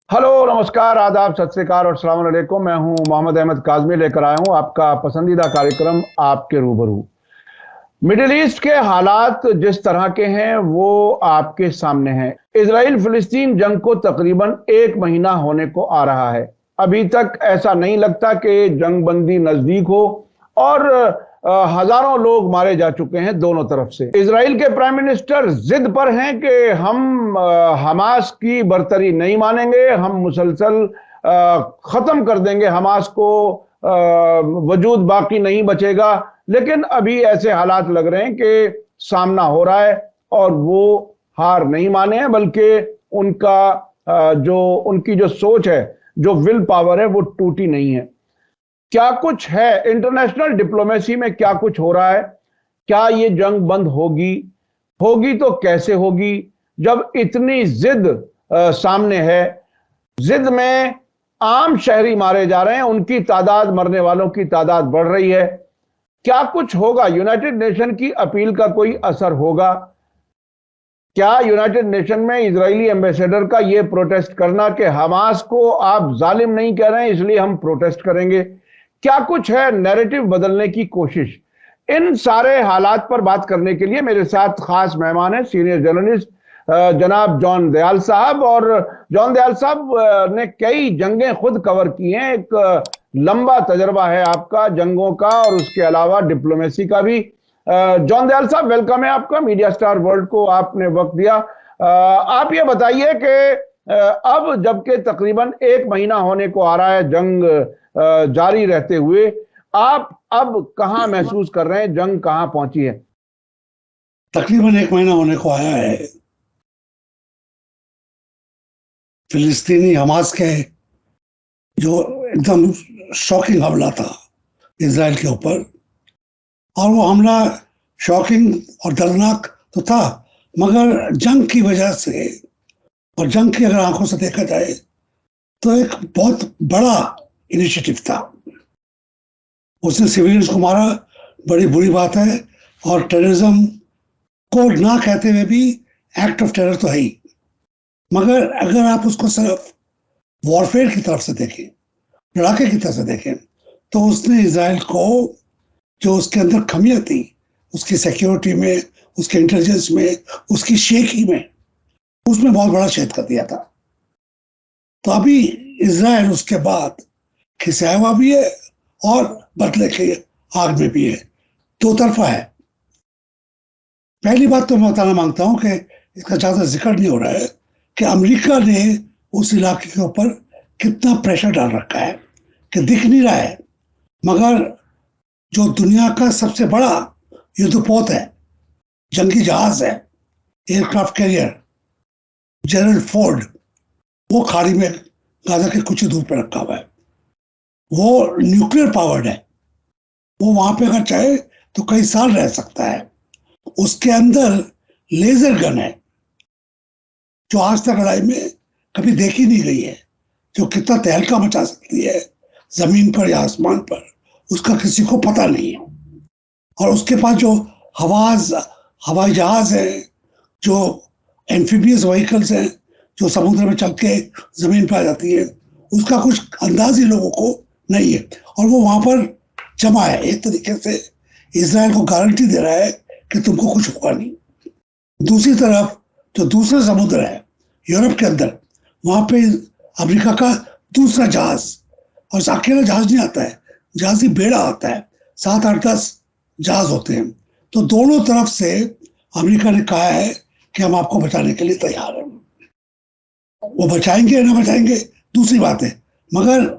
Hello, नमस्कार, आदाब, सत श्री अकाल और अस्सलाम वालेकुम। मैं हूं मोहम्मद अहमद काज़मी, लेकर आया हूं आपका पसंदीदा कार्यक्रम आपके रूबरू। मिडिल ईस्ट के हालात जिस तरह के हैं वो आपके सामने हैं। इजराइल फिलिस्तीन जंग को तकरीबन 1 महीना होने को आ रहा है। अभी तक ऐसा नहीं लगता कि जंग बंदी नजदीक हो और हजारों लोग मारे जा चुके हैं दोनों तरफ से। इजराइल के प्राइम मिनिस्टर जिद पर हैं कि हम हमास की बरतरी नहीं मानेंगे, हम मुसलसल खत्म कर देंगे हमास को, वजूद बाकी नहीं बचेगा। लेकिन अभी ऐसे हालात लग रहे हैं कि सामना हो रहा है और वो हार नहीं माने हैं, बल्कि उनका जो उनकी जो सोच है, जो विल पावर है, वो टूटी नहीं है। क्या कुछ है इंटरनेशनल डिप्लोमेसी में, क्या कुछ हो रहा है? क्या ये जंग बंद होगी? होगी तो कैसे होगी जब इतनी जिद सामने है? जिद में आम शहरी मारे जा रहे हैं, उनकी तादाद, मरने वालों की तादाद बढ़ रही है। क्या कुछ होगा? यूनाइटेड नेशन की अपील का कोई असर होगा? क्या यूनाइटेड नेशन में इजरायली एम्बेसडर का यह प्रोटेस्ट करना कि हमास को आप जालिम नहीं कह रहे हैं इसलिए हम प्रोटेस्ट करेंगे, क्या कुछ है नैरेटिव बदलने की कोशिश? इन सारे हालात पर बात करने के लिए मेरे साथ खास मेहमान हैं, सीनियर जर्नलिस्ट जनाब जॉन दयाल साहब। और जॉन दयाल साहब ने कई जंगें खुद कवर की हैं, एक लंबा तजर्बा है आपका जंगों का और उसके अलावा डिप्लोमेसी का भी। जॉन दयाल साहब, वेलकम है आपका मीडिया स्टार वर्ल्ड को, आपने वक्त दिया। आप ये बताइए कि अब जबकि तकरीबन 1 महीना होने को आ रहा है जंग जारी रहते हुए, आप अब कहां महसूस कर रहे हैं, जंग कहां पहुंची है? तकरीबन 1 महीना होने को आया है फिलिस्तीनी हमास के जो एकदम शॉकिंग हमला था इजराइल के ऊपर। और वो हमला शॉकिंग और दर्दनाक तो था, मगर जंग की वजह से, और जंग की अगर आंखों से देखा जाए तो एक बहुत बड़ा इनिशिएटिव था। उसने सिविलियंस को मारा, बड़ी बुरी बात है। और टेररिज्म को ना कहते हुए भी एक्ट ऑफ टेरर तो है ही, मगर अगर आप उसको सिर्फ वॉरफेयर की तरफ से देखें, लड़ाके की तरफ से देखें, तो उसने इजराइल को, जो उसके अंदर कमियां थी, उसकी सिक्योरिटी में, उसके इंटेलिजेंस में, उसकी शेखी में, उसमें बहुत बड़ा छेद कर दिया था। तो अभी इजराइल उसके बाद खिसाया हुआ भी है और बदले के आग में भी है, दो तरफा है। पहली बात तो मैं बताना मांगता हूं कि इसका ज्यादा जिक्र नहीं हो रहा है कि अमेरिका ने उस इलाके के ऊपर कितना प्रेशर डाल रखा है कि दिख नहीं रहा है, मगर जो दुनिया का सबसे बड़ा युद्धपोत है, जंगी जहाज है, एयरक्राफ्ट कैरियर जेरल्ड फोर्ड, वो खाड़ी में गाजा के कुछ ही दूर पर रखा हुआ है। वो न्यूक्लियर पावर्ड है, वो वहां पे अगर चाहे तो कई साल रह सकता है। उसके अंदर लेजर गन है जो आज तक लड़ाई में कभी देखी नहीं गई है, जो कितना तहलका मचा सकती है जमीन पर या आसमान पर, उसका किसी को पता नहीं है। और उसके पास जो हवाई जहाज है, जो एम्फीबियस व्हीकल्स हैं, जो समुद्र में चल के जमीन पर आ जाती है, उसका कुछ अंदाज ही लोगों को नहीं है। और वो वहां पर जमा है, एक तरीके से इजराइल को गारंटी दे रहा है कि तुमको कुछ होगा नहीं। दूसरी तरफ जो दूसरा समुद्र है यूरोप के अंदर, वहां पे अमेरिका का दूसरा जहाज, और अकेला जहाज नहीं आता है, जहाजी बेड़ा आता है, 7 8 10 जहाज होते हैं। तो दोनों तरफ से अमेरिका ने कहा है कि हम आपको बचाने के लिए तैयार हैं। वो बचाएंगे या ना बचाएंगे दूसरी बात है, मगर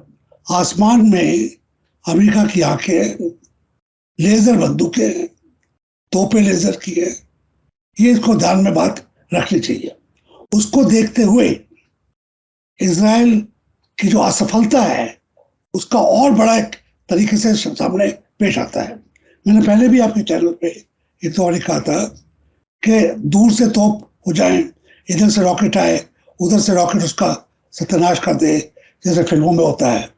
आसमान में अमेरिका की आंखें, लेजर बंदूकें, तोपें लेजर की है, ये इसको ध्यान में बात रखनी चाहिए। उसको देखते हुए इजराइल की जो असफलता है उसका और बड़ा एक तरीके से सामने पेश आता है। मैंने पहले भी आपके चैनल पे एक तो कहा था कि दूर से तोप हो जाए, इधर से रॉकेट आए, उधर से रॉकेट उसका सत्यानाश कर दे, जैसे फिल्मों में होता है,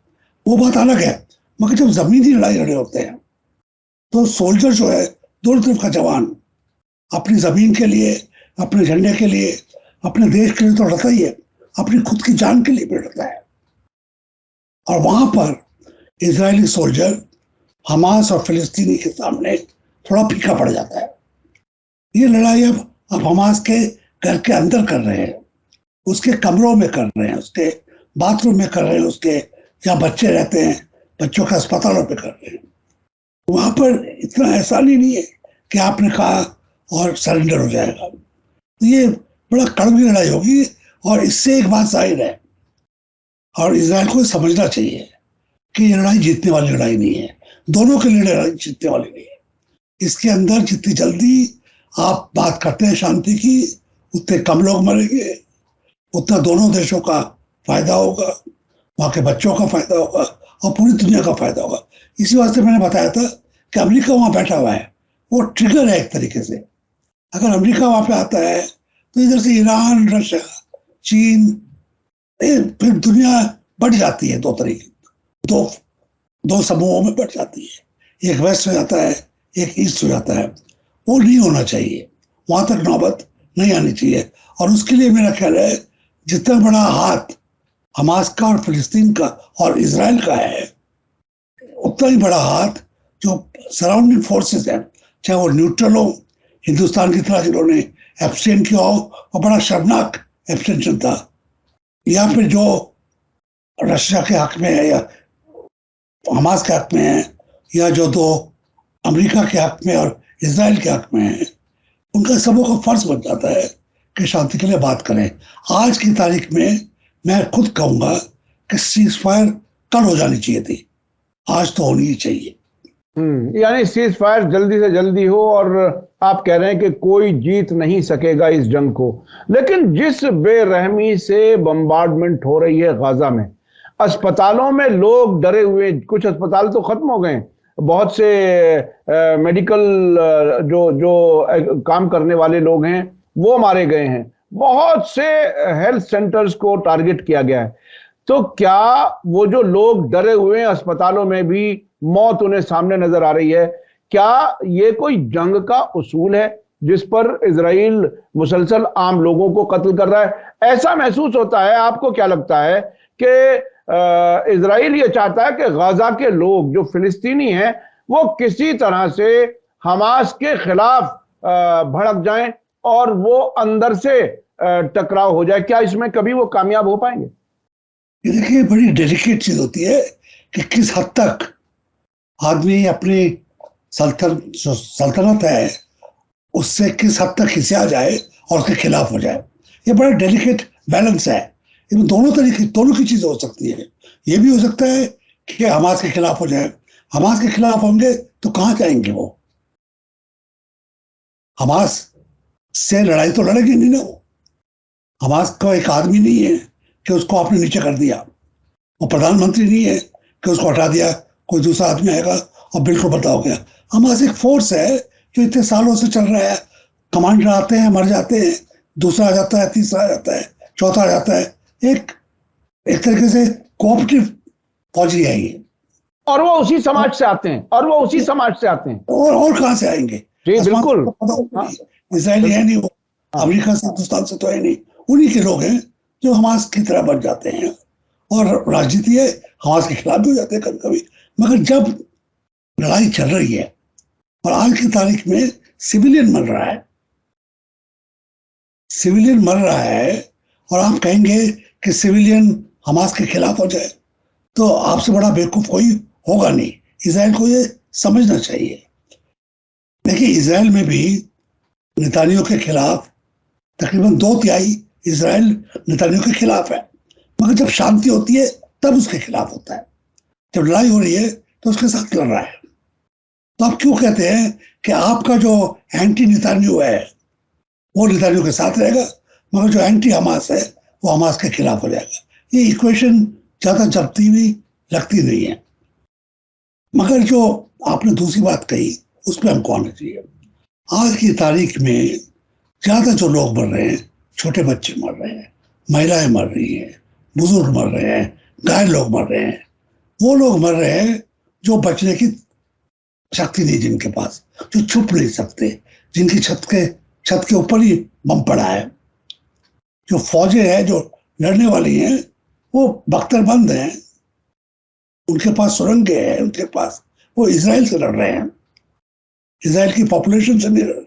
वो बात अलग है। मगर जब जमीनी लड़ाई लड़े होते हैं तो सोल्जर जो है, दोनों तरफ का जवान, अपनी जमीन के लिए, अपने झंडे के लिए, अपने देश के लिए तो लड़ता ही है, अपनी खुद की जान के लिए भी लड़ता है। और वहां पर इजरायली सोल्जर हमास और फिलिस्तीनी के सामने थोड़ा फीका पड़ जाता है। ये लड़ाई अब हमास के घर के अंदर कर रहे हैं, उसके कमरों में कर रहे हैं, उसके बाथरूम में कर रहे हैं, उसके जहाँ बच्चे रहते हैं बच्चों के अस्पतालों पे कर रहे हैं। वहां पर इतना आसानी नहीं है कि आपने कहा और सरेंडर हो जाएगा। तो ये बड़ा कड़वी लड़ाई होगी और इससे एक बात जाहिर है और इजराइल को समझना चाहिए कि ये लड़ाई जीतने वाली लड़ाई नहीं है, दोनों के लिए लड़ाई जीतने वाली नहीं है। इसके अंदर जितनी जल्दी आप बात करते हैं शांति की, उतने कम लोग मरेंगे, उतना दोनों देशों का फायदा होगा, वहां के बच्चों का फायदा होगा और पूरी दुनिया का फायदा होगा। इसी वास्ते मैंने बताया था कि अमेरिका वहां बैठा हुआ है, वो ट्रिगर है एक तरीके से। अगर अमेरिका वहां पे आता है तो इधर से ईरान, रशिया, चीन, फिर दुनिया बढ़ जाती है दो तरीके, दो समूहों में बढ़ जाती है। एक वेस्ट हो जाता है, एक ईस्ट हो जाता है। वो नहीं होना चाहिए, वहां तक नौबत नहीं आनी चाहिए। और उसके लिए मेरा ख्याल है जितना बड़ा हाथ हमास का और फिलिस्तीन का और इजराइल का है, उतना ही बड़ा हाथ जो सराउंडिंग फोर्सेस हैं, चाहे वो न्यूट्रल हो, हिंदुस्तान की तरह जिन्होंने एब्सटेन किया हो और बड़ा शर्मनाक एब्सटेंशन था, या फिर जो रशिया के हक में है या हमास के हक में है, या जो दो अमेरिका के हक में और इजराइल के हक में है, उनका सबों का फर्ज बन जाता है कि शांति के लिए बात करें। आज की तारीख में मैं खुद कहूंगा कि सीज फायर कल हो जानी चाहिए थी, आज तो होनी ही चाहिए। यानी सीज फायर जल्दी से जल्दी हो। और आप कह रहे हैं कि कोई जीत नहीं सकेगा इस जंग को। लेकिन जिस बेरहमी से बम्बार्डमेंट हो रही है गाजा में, अस्पतालों में लोग डरे हुए, कुछ अस्पताल तो खत्म हो गए, बहुत से मेडिकल जो काम करने वाले लोग हैं वो मारे गए हैं, बहुत से हेल्थ सेंटर्स को टारगेट किया गया है। तो क्या वो जो लोग डरे हुए हैं अस्पतालों में भी मौत उन्हें सामने नजर आ रही है, क्या ये कोई जंग का उसूल है जिस पर इजराइल मुसलसल आम लोगों को कत्ल कर रहा है? ऐसा महसूस होता है। आपको क्या लगता है कि इजराइल ये चाहता है कि गाजा के लोग जो फिलिस्तीनी हैं वो किसी तरह से हमास के खिलाफ भड़क जाएं और वो अंदर से टकराव हो जाए? क्या इसमें कभी वो कामयाब हो पाएंगे? ये देखिए, बड़ी डेलिकेट चीज होती है कि किस हद तक आदमी अपनी सल्तनत है उससे किस हद तक खिंचा जाए और उसके खिलाफ हो जाए। ये बड़ा डेलिकेट बैलेंस है। इसमें दोनों की चीज हो सकती है। ये भी हो सकता है कि हमास के खिलाफ हो जाए। हमास के खिलाफ होंगे तो कहां जाएंगे वो? हमास से लड़ाई तो लड़ेगी नहीं ना। हमास का एक आदमी नहीं है कि उसको आपने नीचे कर दिया, वो प्रधानमंत्री नहीं है कि उसको हटा दिया, कोई दूसरा आदमी आएगा और बिल्कुल बदलाव हो गया। हमास एक फोर्स है जो इतने सालों से चल रहा है। कमांडर आते हैं, मर जाते हैं, दूसरा आ जाता है, तीसरा आ जाता है, चौथा आ जाता है। एक तरीके से कोऑपरेटिव फौजी है ये। और वो उसी समाज से आते हैं और कहां से आएंगे? जी बिल्कुल। इजराइल है नहीं, वो अमेरिका से, हिंदुस्तान से तो है नहीं। उन्हीं के लोग हैं जो हमास की तरह बन जाते हैं और राजनीति है, हमास के खिलाफ भी हो जाते हैं कभी कभी। मगर जब लड़ाई चल रही है और आज की तारीख में सिविलियन मर रहा है और आप कहेंगे कि सिविलियन हमास के खिलाफ हो जाए, तो आपसे बड़ा बेवकूफ कोई होगा नहीं। इजराइल को ये समझना चाहिए। देखिए, इजराइल में भी नेतानियाहू के खिलाफ तकरीबन 2/3 इजराइल नेतानियाहू के खिलाफ है, मगर जब शांति होती है तब उसके खिलाफ होता है। जब लड़ाई हो रही है तो उसके साथ लड़ रहा है। तो आप क्यों कहते हैं कि आपका जो एंटी नेतानियाहू है वो नेतानियाहू के साथ रहेगा, मगर जो एंटी हमास है वो हमास के खिलाफ हो जाएगा? ये इक्वेशन ज्यादा जमती हुई लगती नहीं है। मगर जो आपने दूसरी बात कही उस पर हमको आना चाहिए। आज की तारीख में ज्यादा जो लोग मर रहे हैं, छोटे बच्चे मर रहे हैं, महिलाएं मर रही हैं, बुजुर्ग मर रहे हैं, घायल लोग मर रहे हैं। वो लोग मर रहे हैं जो बचने की शक्ति नहीं, जिनके पास, जो छुप नहीं सकते, जिनकी छत के ऊपर ही बम पड़ा है। जो फौजें हैं, जो लड़ने वाली हैं वो बख्तरबंद हैं, उनके पास सुरंगें हैं, उनके पास, वो इसराइल से लड़ रहे हैं, इसराइल की पॉपुलेशन से नहीं लड़।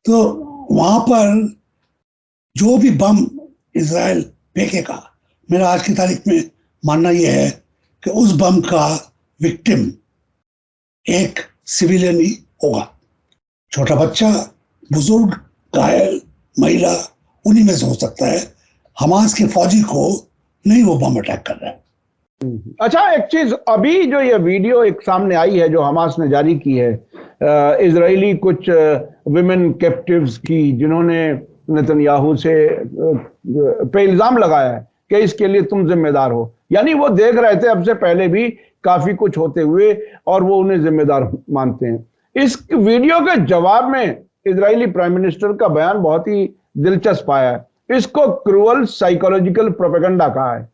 तो वहां पर जो भी बम इसराइल फेंकेगा, मेरा आज की तारीख में मानना यह है कि उस बम का विक्टिम एक सिविलियन ही होगा, छोटा बच्चा, बुजुर्ग, घायल, महिला, उन्हीं में से हो सकता है। हमास के फौजी को नहीं वो बम अटैक कर रहा है। अच्छा, एक चीज, अभी जो ये वीडियो एक सामने आई है जो हमास ने जारी की है, इजरायली कुछ विमेन कैप्टिव्स की, जिन्होंने नेतन्याहू से पे इल्जाम लगाया है कि इसके लिए तुम जिम्मेदार हो, यानी वो देख रहे थे अब से पहले भी काफी कुछ होते हुए और वो उन्हें जिम्मेदार मानते हैं। इस वीडियो के जवाब में इजरायली प्राइम मिनिस्टर का बयान बहुत ही दिलचस्प आया है। इसको क्रूअल साइकोलॉजिकल प्रोपेगेंडा कहा है।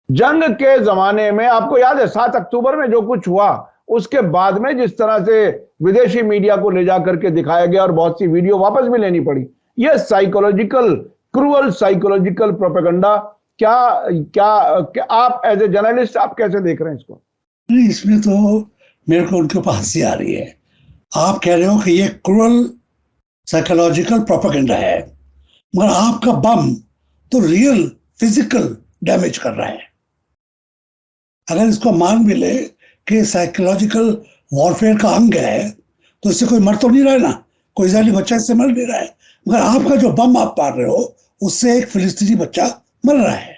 जंग के जमाने में आपको याद है 7 अक्टूबर में जो कुछ हुआ, उसके बाद में जिस तरह से विदेशी मीडिया को ले जाकर के दिखाया गया और बहुत सी वीडियो वापस भी लेनी पड़ी, यह साइकोलॉजिकल, क्रूअल साइकोलॉजिकल प्रोपेगेंडा, क्या आप एज ए जर्नलिस्ट आप कैसे देख रहे हैं इसको? नहीं, इसमें तो मेरे को उनके ऊपर हंसी आ रही है। आप कह रहे हो कि ये क्रूअल साइकोलॉजिकल प्रोपेगेंडा है, मगर आपका बम तो रियल फिजिकल डैमेज कर रहा है। अगर इसको मान भी ले कि साइकोलॉजिकल वॉरफेयर का अंग है, तो इससे कोई मर तो नहीं रहा है ना, कोई इजरायली बच्चा इससे मर नहीं रहा है, मगर आपका जो बम आप मार रहे हो उससे एक फिलिस्तीनी बच्चा मर रहा है।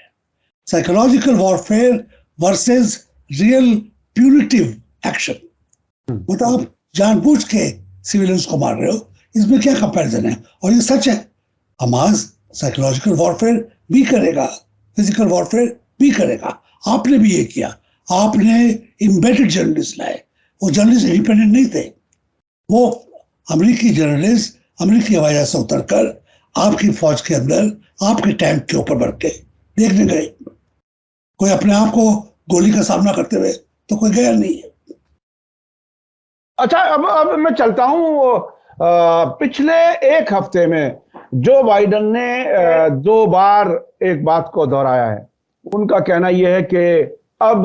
Psychological warfare versus real punitive action, मतलब आप जानबूझ के सिविलियंस को मार रहे हो, इसमें क्या कंपैरिजन है? और ये सच है, हमास साइकोलॉजिकल वॉरफेयर भी करेगा, फिजिकल वॉरफेयर भी करेगा। आपने भी ये किया, आपने एम्बेडेड जर्नलिस्ट लाए, वो जर्नलिस्ट इंडिपेंडेंट नहीं थे, वो अमेरिकी जर्नलिस्ट अमेरिकी हवाई जहाज से उतरकर आपकी फौज के अंदर आपके टैंक के ऊपर बढ़ के देखने गए। कोई अपने आप को गोली का सामना करते हुए तो कोई गया नहीं है। अच्छा, अब मैं चलता हूं। पिछले एक हफ्ते में जो बाइडेन ने 2 बार एक बात को दोहराया है। उनका कहना यह है कि अब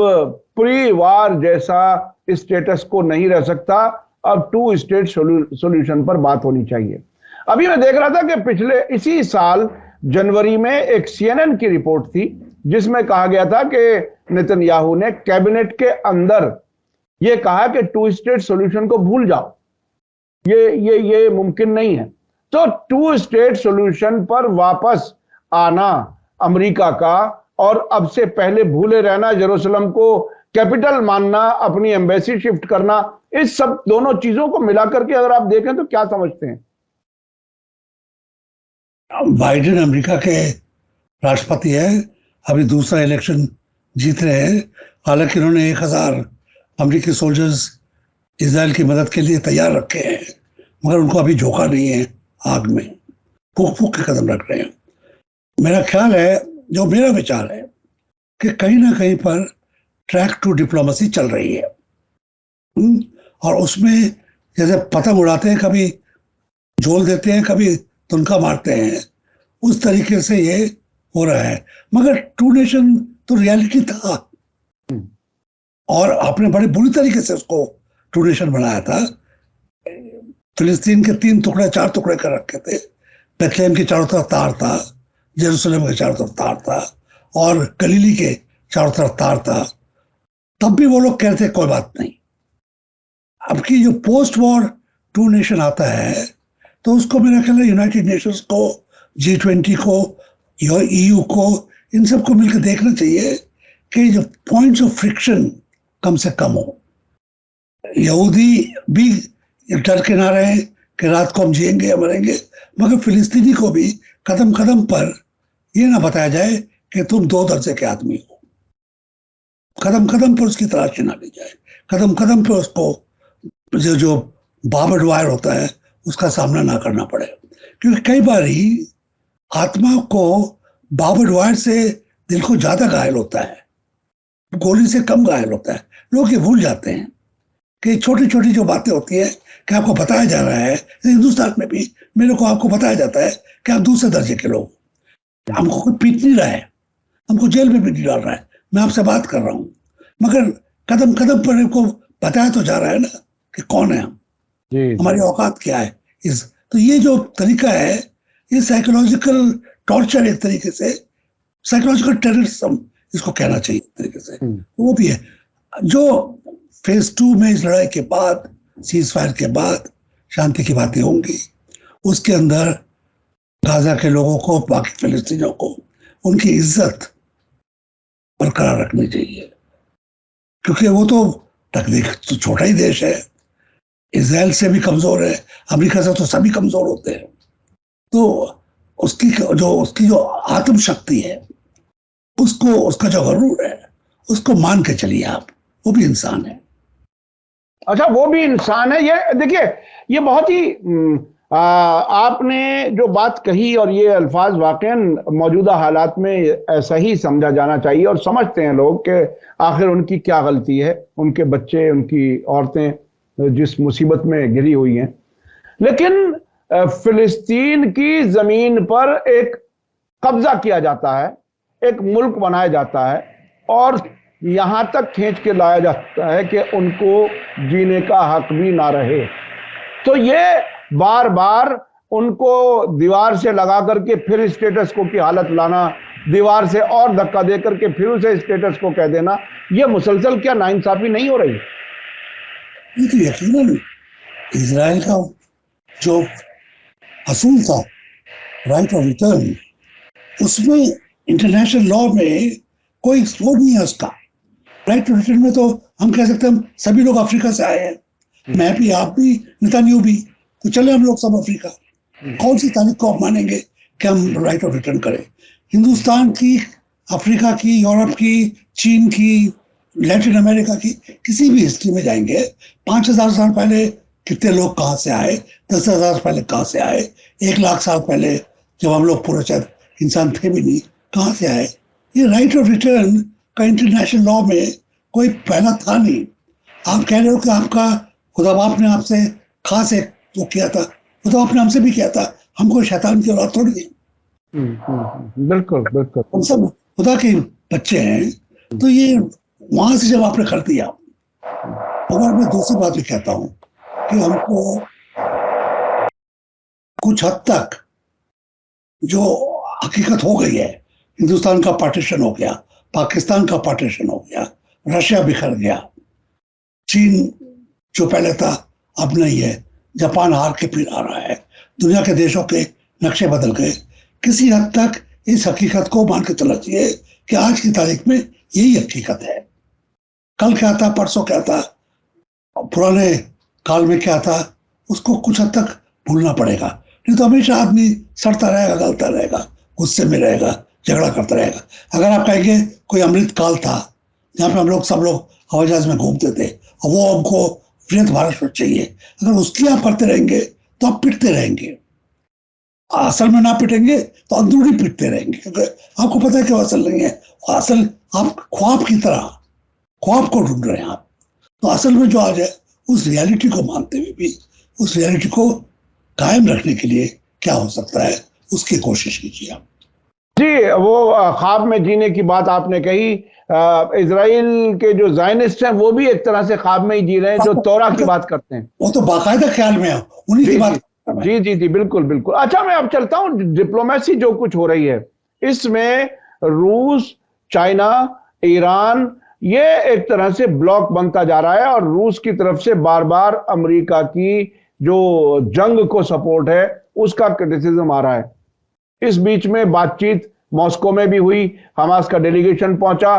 प्री वार जैसा स्टेटस को नहीं रह सकता, अब 2 स्टेट सॉल्यूशन पर बात होनी चाहिए। अभी मैं देख रहा था कि पिछले इसी साल जनवरी में एक सीएनएन की रिपोर्ट थी जिसमें कहा गया था कि नेतन्याहू ने कैबिनेट के अंदर यह कहा कि 2 स्टेट सॉल्यूशन को भूल जाओ, ये मुमकिन नहीं है। तो 2 स्टेट सॉल्यूशन पर वापस आना अमेरिका का, और अब से पहले भूले रहना, यरूशलेम को कैपिटल मानना, अपनी एम्बेसी शिफ्ट करना, इस सब दोनों चीजों को मिलाकर के अगर आप देखें तो क्या समझते हैं? बाइडेन अमेरिका के राष्ट्रपति है, अभी दूसरा इलेक्शन जीत रहे हैं। हालांकि उन्होंने 1000 अमेरिकी सोल्जर्स इजराइल की मदद के लिए तैयार रखे हैं, मगर उनको अभी झोंका नहीं है आग में, फूक फूक के कदम रख रहे हैं। मेरा ख्याल है, जो मेरा विचार है, कि कहीं ना कहीं पर ट्रैक टू डिप्लोमेसी चल रही है। और उसमें जैसे पतंग उड़ाते हैं, कभी झोल देते हैं, कभी तुनका मारते हैं, उस तरीके से ये हो रहा है। मगर 2 नेशन तो रियलिटी था, और आपने बड़े बुरी तरीके से उसको 2 नेशन बनाया था। फिलिस्तीन के 3 टुकड़े 4 टुकड़े कर रखे थे, बेथलेहम के चारों तरफ तार था, यरूशलेम के चारों तरफ तार था, और गलीली के चारों तरफ तार था। तब भी वो लोग कहते कोई बात नहीं। अब की जो पोस्ट वॉर 2 नेशन आता है, तो उसको मेरा ख्याल है यूनाइटेड नेशंस को, G20 को, EU को, इन सबको मिलकर देखना चाहिए कि जो पॉइंट्स ऑफ फ्रिक्शन कम से कम हो। यहूदी भी डर के ना रहे कि रात को हम जिएंगे या मरेंगे, मगर फिलिस्तीनी को भी कदम कदम पर ये ना बताया जाए कि तुम 2 दर्जे के आदमी हो। कदम कदम पर उसकी तलाशी ना ली जाए, कदम कदम पर उसको जो बाबर्ड वायर होता है उसका सामना ना करना पड़े। क्योंकि कई बार ही आत्मा को बाबर्ड वायर से दिल को ज्यादा घायल होता है, गोली से कम घायल होता है। लोग ये भूल जाते हैं कि छोटी छोटी जो बातें होती है कि आपको बताया जा रहा है, हिंदुस्तान में भी मेरे को आपको बताया जाता है कि आप दूसरे दर्जे के लोग, हमको कोई पीट नहीं रहा है, हमको जेल में भी नहीं डाल रहा है। मैं आपसे बात कर रहा हूँ, मगर कदम कदम पर इनको बताया तो जा रहा है ना कि कौन है हम, हमारी औकात क्या है। तो ये जो तरीका है, ये साइकोलॉजिकल टॉर्चर, एक तरीके से साइकोलॉजिकल टेररिज्म इसको कहना चाहिए एक तरीके से, वो भी है। जो फेज 2 में इस लड़ाई के बाद, सीज फायर के बाद शांति की बातें होंगी, उसके अंदर गाजा के लोगों को, बाकी फिलिस्तीनियों को, उनकी इज्जत बरकरार रखनी चाहिए, क्योंकि वो तो तो छोटा ही देश है, इजराइल से भी कमजोर है, अमेरिका से तो सभी कमजोर होते हैं। तो उसकी जो आत्म शक्ति है, उसको, उसका जो गरूर है, उसको मान के चलिए आप, वो भी इंसान है। अच्छा, वो भी इंसान है। ये देखिए, ये बहुत ही आपने जो बात कही, और ये अल्फाज वाकईन मौजूदा हालात में ऐसा ही समझा जाना चाहिए, और समझते हैं लोग कि आखिर उनकी क्या गलती है, उनके बच्चे, उनकी औरतें जिस मुसीबत में घिरी हुई हैं। लेकिन फिलिस्तीन की जमीन पर एक कब्जा किया जाता है, एक मुल्क बनाया जाता है, और यहां तक खींच के लाया जाता है कि उनको जीने का हक भी ना रहे। तो ये बार बार उनको दीवार से लगा करके फिर स्टेटस को की हालत लाना, दीवार से और धक्का दे करके फिर उसे स्टेटस को कह देना, ये मुसलसल क्या नाइंसाफी नहीं हो रही? ये तो यकीनन इजराइल का जो असूल था, राइट ऑफ रिटर्न, उसमें इंटरनेशनल लॉ में कोई वो नहीं है उसका। राइट ऑफ रिटर्न में तो हम कह सकते हैं सभी लोग अफ्रीका से आए हैं, मैं भी, आप भी, नेतान्याहू भी, तो चले हम लोग सब अफ्रीका। कौन सी तारीख को आप मानेंगे कि हम राइट ऑफ रिटर्न करें? हिंदुस्तान की, अफ्रीका की, यूरोप की, चीन की, लैटिन अमेरिका की, किसी भी हिस्ट्री में जाएंगे, 5000 साल पहले कितने लोग कहाँ से आए, 10,000 पहले कहाँ से आए, 1,00,000 साल पहले जब हम लोग पूरे शायद इंसान थे भी नहीं, कहाँ से आए? ये राइट ऑफ रिटर्न का इंटरनेशनल लॉ में कोई पहला था नहीं। आप कह रहे हो कि आपका खुदा बाप ने आपसे खास एक वो किया था, खुदा बाप ने हमसे भी किया था, हमको शैतान की औलाद थोड़ी है। बिल्कुल बिल्कुल, हम सब खुदा के बच्चे हैं। तो ये वहां से जब आपने कर दिया, और मैं दूसरी बात भी कहता हूं कि हमको कुछ हद तक जो हकीकत हो गई है, हिंदुस्तान का पार्टीशन हो गया, पाकिस्तान का पार्टीशन हो गया, रशिया बिखर गया, चीन जो पहले था अब नहीं है, जापान हार के फिर आ रहा है, दुनिया के देशों के नक्शे बदल गए। किसी हद तक इस हकीकत को मान के चलना चाहिए कि आज की तारीख में यही हकीकत है। कल क्या था, परसों क्या था, पुराने काल में क्या था, उसको कुछ हद तक भूलना पड़ेगा, नहीं तो हमेशा आदमी सड़ता रहेगा, गलता रहेगा, गुस्से में रहेगा, झगड़ा करता रहेगा। अगर आप कहेंगे कोई अमृत काल था जहाँ पे हम लोग सब लोग हवाई जहाज में घूमते थे और वो हमको वृहद भारत चाहिए, अगर उसकी आप करते रहेंगे तो आप पिटते रहेंगे। असल में ना पिटेंगे तो अंदरूनी पिटते रहेंगे, क्योंकि आपको पता है कि वो असल नहीं है, असल आप ख्वाब की तरह ख्वाब को ढूंढ रहे हैं आप। तो असल में जो आज है, उस रियलिटी को मानते हुए भी उस रियलिटी को कायम रखने के लिए क्या हो सकता है, उसकी कोशिश कीजिए आप। जी, वो ख्वाब में जीने की बात आपने कही। इजराइल के जो ज़ायनिस्ट हैं वो भी एक तरह से ख्वाब में ही जी रहे हैं, जो तौरा की बात करते हैं, वो तो बाकायदा ख्याल में है, उन्हीं की बात। जी जी जी, बिल्कुल बिल्कुल। अच्छा, मैं अब चलता हूं, डिप्लोमेसी जो कुछ हो रही है इसमें रूस, चाइना, ईरान, ये एक तरह से ब्लॉक बनता जा रहा है, और रूस की तरफ से बार बार अमेरिका की जो जंग को सपोर्ट है उसका क्रिटिसिज्म आ रहा है। इस बीच में बातचीत मॉस्को में भी हुई, हमास का डेलीगेशन पहुंचा।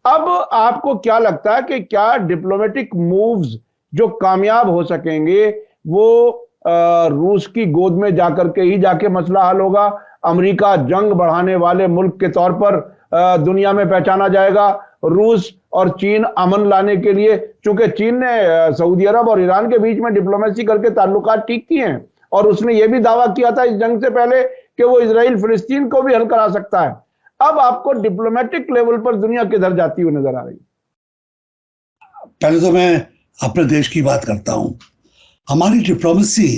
अब आपको क्या लगता है कि क्या डिप्लोमेटिक मूव्स जो कामयाब हो सकेंगे वो रूस की गोद में जाकर के ही जाके मसला हल होगा? अमेरिका जंग बढ़ाने वाले मुल्क के तौर पर दुनिया में पहचाना जाएगा। रूस और चीन अमन लाने के लिए, चूंकि चीन ने सऊदी अरब और ईरान के बीच में डिप्लोमेसी करके ताल्लुकात ठीक किए हैं, और उसने यह भी दावा किया था इस जंग से पहले कि वो इजराइल फिलिस्तीन को भी हल करा सकता है। अब आपको डिप्लोमेटिक लेवल पर दुनिया किधर जाती हुई नजर आ रही? पहले तो मैं अपने देश की बात करता हूं। हमारी डिप्लोमेसी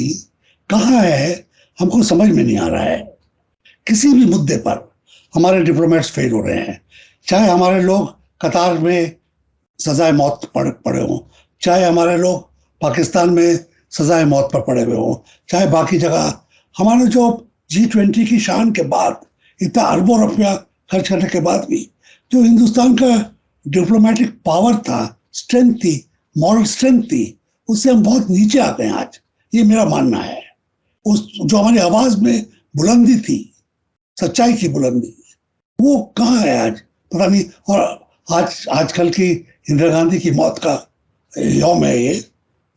कहाँ है हमको समझ में नहीं आ रहा है। किसी भी मुद्दे पर हमारे डिप्लोमेट्स फेल हो रहे हैं। चाहे हमारे लोग कतार में सजाए मौत पड़े हों, चाहे हमारे लोग पाकिस्तान में सजाए मौत पर पड़े हुए हों, चाहे बाकी जगह। हमारे जो G20 की शान के बाद, इतना अरबों रुपया खर्च करने के बाद भी जो हिंदुस्तान का डिप्लोमेटिक पावर था, स्ट्रेंथ थी, मॉरल स्ट्रेंथ थी, उससे हम बहुत नीचे आ गए आज। ये मेरा मानना है। उस जो हमारी आवाज में बुलंदी थी, सच्चाई की बुलंदी, वो कहाँ है आज, पता नहीं। और आजकल की इंदिरा गांधी की मौत का यौम है ये,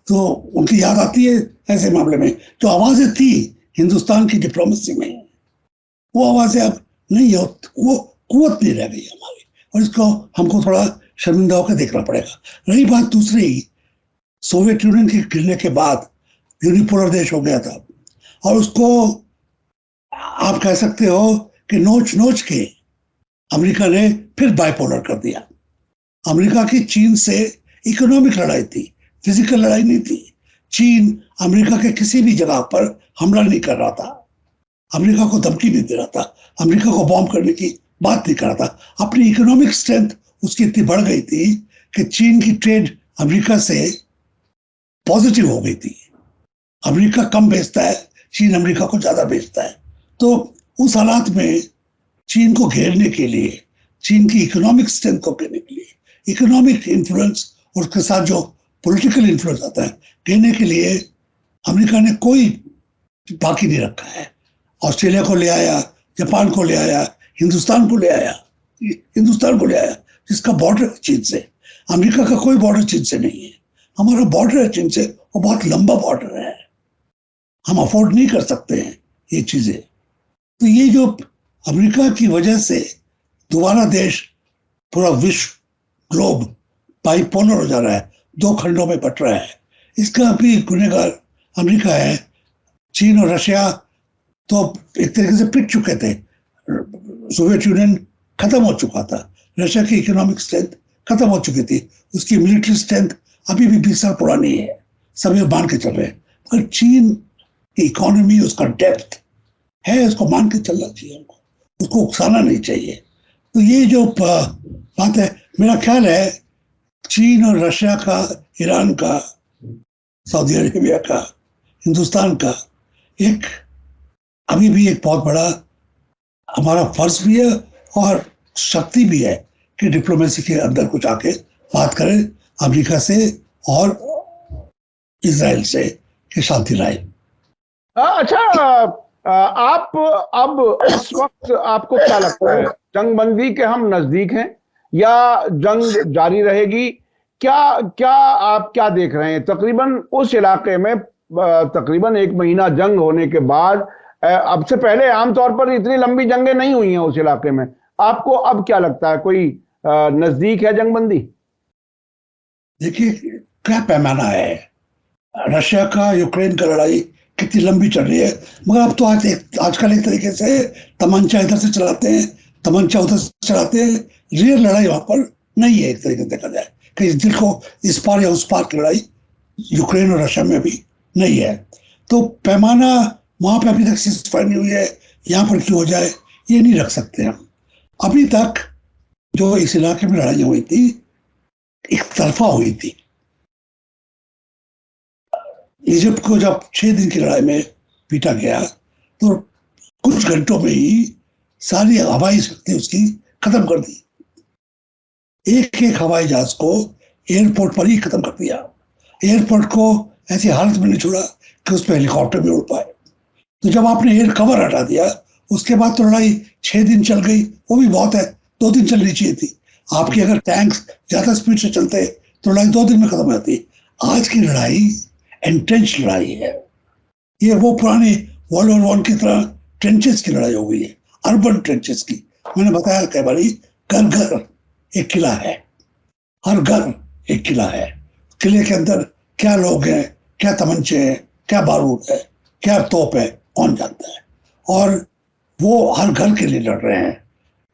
तो उनकी याद आती है ऐसे मामले में। जो आवाजें थी हिंदुस्तान की डिप्लोमेसी में, वो आवाजें अब नहीं हो, वो कुवत नहीं रह गई हमारी, और इसको हमको थोड़ा शर्मिंदा होकर देखना पड़ेगा। रही बात दूसरी, सोवियत यूनियन के गिरने के बाद यूनिपोलर देश हो गया था, और उसको आप कह सकते हो कि नोच नोच के अमेरिका ने फिर बाइपोलर कर दिया। अमेरिका की चीन से इकोनॉमिक लड़ाई थी, फिजिकल लड़ाई नहीं थी। चीन अमेरिका के किसी भी जगह पर हमला नहीं कर रहा था, अमेरिका को धमकी नहीं दे रहा था, अमेरिका को बॉम्ब करने की बात नहीं कर रहा था। अपनी इकोनॉमिक स्ट्रेंथ उसकी इतनी बढ़ गई थी कि चीन की ट्रेड अमेरिका से पॉजिटिव हो गई थी। अमेरिका कम बेचता है, चीन अमेरिका को ज्यादा बेचता है। तो उस हालात में चीन को घेरने के लिए, चीन की इकोनॉमिक स्ट्रेंथ को घेरने के लिए, इकोनॉमिक इन्फ्लुएंस और उसके साथ जो पॉलिटिकल इन्फ्लुएंस आता है, घेरने के लिए अमेरिका ने कोई बाकी नहीं रखा है। ऑस्ट्रेलिया को ले आया, जापान को ले आया, हिंदुस्तान को ले आया, जिसका बॉर्डर चीन से। अमेरिका का कोई बॉर्डर चीन से नहीं है। हमारा बॉर्डर है चीन से, वो बहुत लंबा बॉर्डर है, हम अफोर्ड नहीं कर सकते हैं ये चीजें। तो ये जो अमेरिका की वजह से दोबारा देश, पूरा विश्व, ग्लोब बाइपोलर हो जा रहा है, दो खंडों में बट रहा है, इसका भी गुनहगार अमेरिका है। चीन और रशिया तो एक तरीके से पिट चुके थे, सोवियत यूनियन खत्म हो चुका था, रशिया की इकोनॉमिक स्ट्रेंथ खत्म हो चुकी थी, उसकी मिलिट्री स्ट्रेंथ अभी भी 20 साल पुरानी है, सभी मान के चल रहे हैं। पर चीन की इकोनॉमी, उसका डेप्थ है, उसको मान के चलना चाहिए हमको, उसको उकसाना नहीं चाहिए। तो ये जो बात है, मेरा ख्याल है चीन और रशिया का, ईरान का, सऊदी अरेबिया का, हिंदुस्तान का एक अभी भी एक बहुत बड़ा हमारा फर्ज भी है और शक्ति भी है कि डिप्लोमेसी के अंदर कुछ आके बात करें अमेरिका से और इजराइल से कि शांति लाए। अच्छा, आप अब इस वक्त आपको क्या लगता है, जंगबंदी के हम नजदीक हैं या जंग जारी रहेगी? क्या क्या आप क्या देख रहे हैं? तकरीबन उस इलाके में तकरीबन 1 महीना जंग होने के बाद, अब से पहले आमतौर पर इतनी लंबी जंगें नहीं हुई हैं उस इलाके में। आपको अब क्या लगता है, कोई नजदीक है जंगबंदी? देखिए क्या पैमाना है, रशिया का यूक्रेन का लड़ाई कितनी लंबी चल रही है, मगर अब तो आजकल एक तरीके से तमंचा इधर से चलाते हैं, तमंचा उधर से चलाते हैं। रियल लड़ाई वहां पर नहीं है, एक तरीके से देखा जाए कि दिल को इस पार या उस पार की लड़ाई यूक्रेन और रशिया में भी नहीं है। तो पैमाना वहां पर अभी तक सीज़फायर नहीं हुई है, यहाँ पर क्यों हो जाए ये नहीं रख सकते हम। अभी तक जो इस इलाके में लड़ाई हुई थी एक तरफा हुई थी। इजिप्ट को जब 6 दिन की लड़ाई में पीटा गया तो कुछ घंटों में ही सारी हवाई शक्ति उसकी खत्म कर दी, एक एक हवाई जहाज को एयरपोर्ट पर ही खत्म कर दिया। एयरपोर्ट को ऐसी हालत में नहीं छोड़ा कि उस पर हेलीकॉप्टर भी उड़ पाए। तो जब आपने एयर कवर हटा दिया उसके बाद तो लड़ाई 6 दिन चल गई, वो भी बहुत है, 2 दिन चलनी चाहिए थी। आपकी अगर टैंक्स ज्यादा स्पीड से चलते तो लड़ाई 2 दिन में खत्म हो जाती। आज की लड़ाई एंट्रेंच लड़ाई है, ये वो पुराने वर्ल्ड वॉर 1 की तरह ट्रेंचेस की लड़ाई हो गई है, अर्बन ट्रेंचेस की। मैंने बताया कई बारी, घर घर एक किला है, हर घर एक किला है। किले के अंदर क्या लोग हैं, क्या तमंचे हैं, क्या बारूद है, क्या तोप है, कौन जानता है। और वो हर घर के लिए लड़ रहे हैं।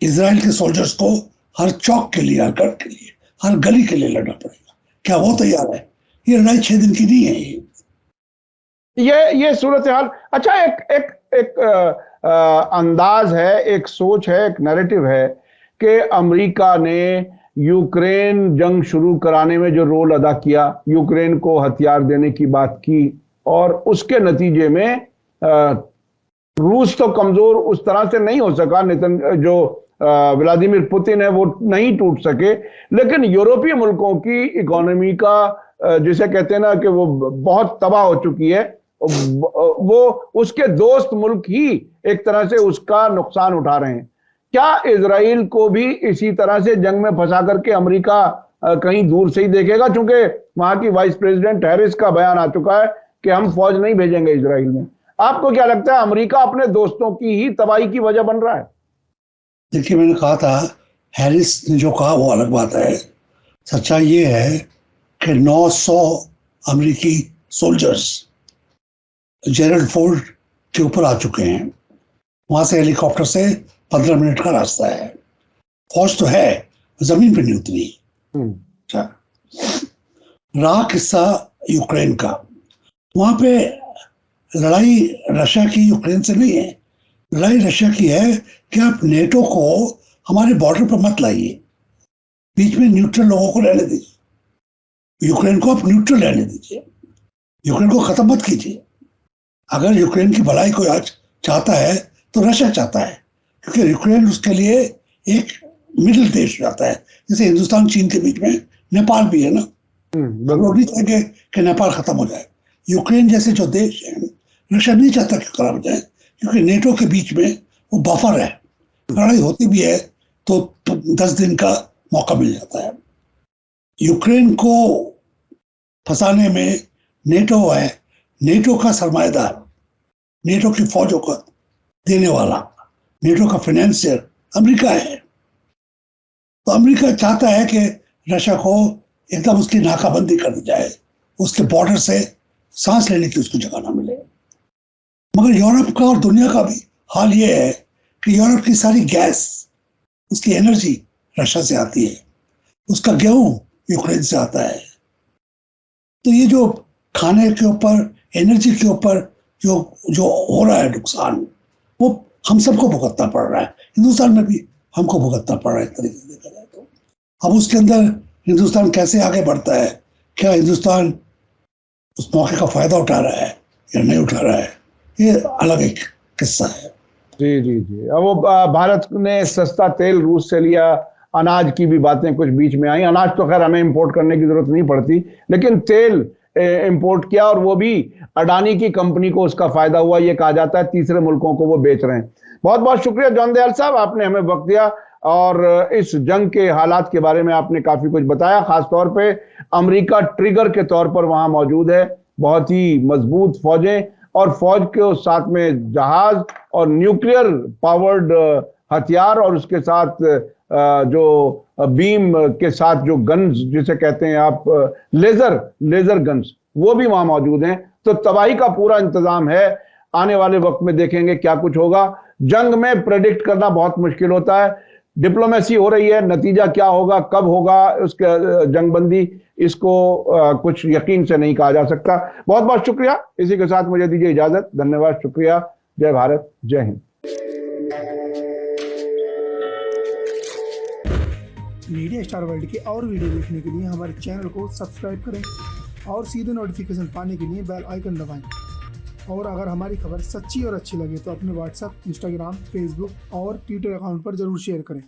इजराइल के सोल्जर्स को हर चौक के लिए, हर घर के लिए, हर गली के लिए लड़ना पड़ेगा। क्या वो तैयार है? ये लड़ाई 6 दिन की नहीं है। ये सूरत हाल। अच्छा, एक एक एक अंदाज है, एक सोच है, एक नैरेटिव है कि अमेरिका ने यूक्रेन जंग शुरू कराने में जो रोल अदा किया, यूक्रेन को हथियार देने की बात की, और उसके नतीजे में रूस तो कमजोर उस तरह से नहीं हो सका, व्लादिमीर पुतिन है वो नहीं टूट सके, लेकिन यूरोपीय मुल्कों की इकोनॉमी का जिसे कहते हैं ना कि वो बहुत तबाह हो चुकी है, वो उसके दोस्त मुल्क ही एक तरह से उसका नुकसान उठा रहे हैं। क्या इजराइल को भी इसी तरह से जंग में फंसा करके अमेरिका कहीं दूर से ही देखेगा? चूंकि वहां की वाइस प्रेसिडेंट हैरिस का बयान आ चुका है कि हम फौज नहीं भेजेंगे इजराइल में। आपको क्या लगता है, अमेरिका अपने दोस्तों की ही तबाही की वजह बन रहा है? देखिए, मैंने कहा था, हैरिस ने जो कहा वो अलग बात है। सच्चाई ये है कि 900 अमेरिकी सोल्जर्स जेरल्ड फोर्ड के ऊपर आ चुके हैं। वहां से हेलीकॉप्टर से 15 मिनट का रास्ता है। फौज तो है, जमीन पे नहीं उतरी। अच्छा, रहा किस्सा यूक्रेन का। वहां पे लड़ाई रशिया की यूक्रेन से नहीं है। लड़ाई रशिया की है कि आप नेटो को हमारे बॉर्डर पर मत लाइए, बीच में न्यूट्रल लोगों को रहने दीजिए। यूक्रेन को आप न्यूट्रल रहने दीजिए, यूक्रेन को खत्म मत कीजिए। अगर यूक्रेन की भलाई कोई आज चाहता है तो रशिया चाहता है, क्योंकि यूक्रेन उसके लिए एक मिडिल देश जाता है। जैसे हिंदुस्तान चीन के बीच में नेपाल भी है ना, लोग नहीं चाहेंगे कि नेपाल खत्म हो जाए। यूक्रेन जैसे जो देश है, रशिया नहीं चाहता कि खत्म हो जाए, क्योंकि नेटो के बीच में वो बफर है। लड़ाई होती भी है तो 10 दिन का मौका मिल जाता है। यूक्रेन को फंसाने में नेटो है, नेटो का सरमाएदार, नेटो की फौजों को देने वाला, नेटो का फाइनेंसियर अमेरिका है। तो अमेरिका चाहता है कि रशिया को एकदम उसकी नाकाबंदी कर दी जाए, उसके बॉर्डर से सांस लेने की उसको जगह ना मिले। मगर यूरोप का और दुनिया का भी हाल ये है कि यूरोप की सारी गैस, उसकी एनर्जी रशिया से आती है, उसका गेहूं यूक्रेन से आता है। तो ये जो खाने के ऊपर, एनर्जी के ऊपर जो जो हो रहा है नुकसान, वो हम सबको भुगतना पड़ रहा है। हिंदुस्तान में भी हमको भुगतना पड़ रहा है, एक तरीके से देखा जाए तो। अब उसके अंदर हिंदुस्तान कैसे आगे बढ़ता है, क्या हिंदुस्तान उस मौके का फायदा उठा रहा है या नहीं उठा रहा है, ये अलग एक किस्सा है। जी जी जी। अब वो भारत ने सस्ता तेल रूस से लिया, अनाज की भी बातें कुछ बीच में आई। अनाज तो खैर हमें इंपोर्ट करने की जरूरत नहीं पड़ती, लेकिन तेल इंपोर्ट किया, और वो भी अडानी की कंपनी को उसका फायदा हुआ। ये कहा जाता है तीसरे मुल्कों को वो बेच रहे हैं। बहुत बहुत शुक्रिया जॉन दयाल साहब, आपने हमें वक्त दिया और इस जंग के हालात के बारे में आपने काफी कुछ बताया। खासतौर पे अमेरिका ट्रिगर के तौर पर वहां मौजूद है, बहुत ही मजबूत फौजें, और फौज के साथ में जहाज और न्यूक्लियर पावर्ड हथियार, और उसके साथ जो बीम के साथ जो गन्स जिसे कहते हैं आप, लेजर गन्स, वो भी वहां मौजूद हैं। तो तबाही का पूरा इंतजाम है। आने वाले वक्त में देखेंगे क्या कुछ होगा। जंग में प्रेडिक्ट करना बहुत मुश्किल होता है। डिप्लोमेसी हो रही है, नतीजा क्या होगा, कब होगा उसके जंगबंदी, इसको कुछ यकीन से नहीं कहा जा सकता। बहुत बहुत शुक्रिया। इसी के साथ मुझे दीजिए इजाजत। धन्यवाद, शुक्रिया। जय भारत, जय हिंद। मीडिया स्टार वर्ल्ड के और वीडियो देखने के लिए हमारे चैनल को सब्सक्राइब करें और सीधे नोटिफिकेशन पाने के लिए बेल आइकन दबाएं। और अगर हमारी खबर सच्ची और अच्छी लगे तो अपने व्हाट्सएप, इंस्टाग्राम, फेसबुक और ट्विटर अकाउंट पर जरूर शेयर करें।